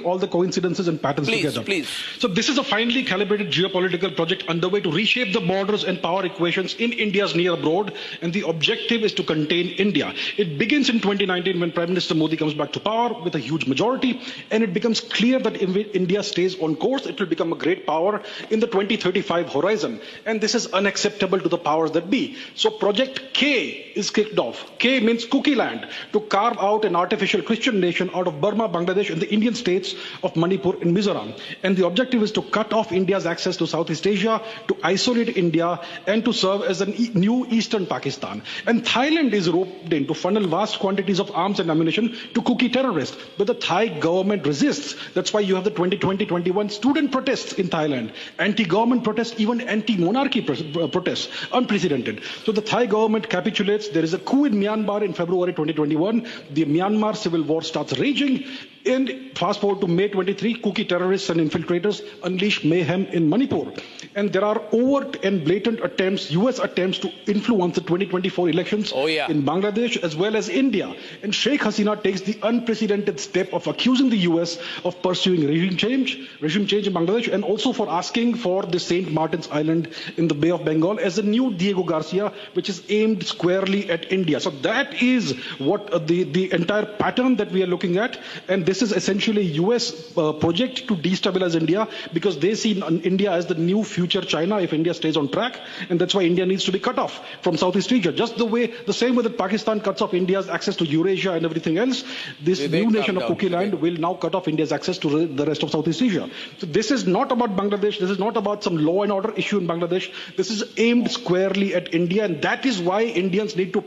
all the coincidences and patterns together. So this is a finely calibrated geopolitical project underway to reshape the borders and power equations in India's near abroad, and the objective is to contain India. It begins in 2019 when Prime Minister Modi comes back to power with a huge majority, and it becomes clear that if India stays on course, it will become a great power in the 2035 horizon, and this is unacceptable to the powers that be. So Project K is kicked off. K means Cookie Land, to carve out an artificial Christian nation out of Burma, Bangladesh, and the Indian states of Manipur and Mizoram. And the objective is to cut off India's access to Southeast Asia, to isolate India, and to serve as a new Eastern Pakistan. And Thailand is roped in to funnel vast quantities of arms and ammunition to Kuki terrorists. But the Thai government resists. That's why you have the 2020-21 student protests in Thailand, anti-government protests, even anti-monarchy protests, unprecedented. So the Thai government capitulates. There is a coup in Myanmar in February 2021. The Myanmar civil war starts raging. And fast forward to May 23, Kuki terrorists and infiltrators unleash mayhem in Manipur. And there are overt and blatant attempts, US attempts, to influence the 2024 elections in Bangladesh as well as India. And Sheikh Hasina takes the unprecedented step of accusing the US of pursuing regime change in Bangladesh, and also for asking for the St. Martin's Island in the Bay of Bengal as a new Diego Garcia, which is aimed squarely at India. So that is what the entire pattern that we are looking at. And this is essentially a US project to destabilize India, because they see India as the new future China if India stays on track. And that's why India needs to be cut off from Southeast Asia. Just the same way that Pakistan cuts off India's access to Eurasia and everything else, this new nation of Kuki Land will now cut off India's access to the rest of Southeast Asia. So this is not about Bangladesh. This is not about some law and order issue in Bangladesh. This is aimed squarely at India. And that is why Indians need to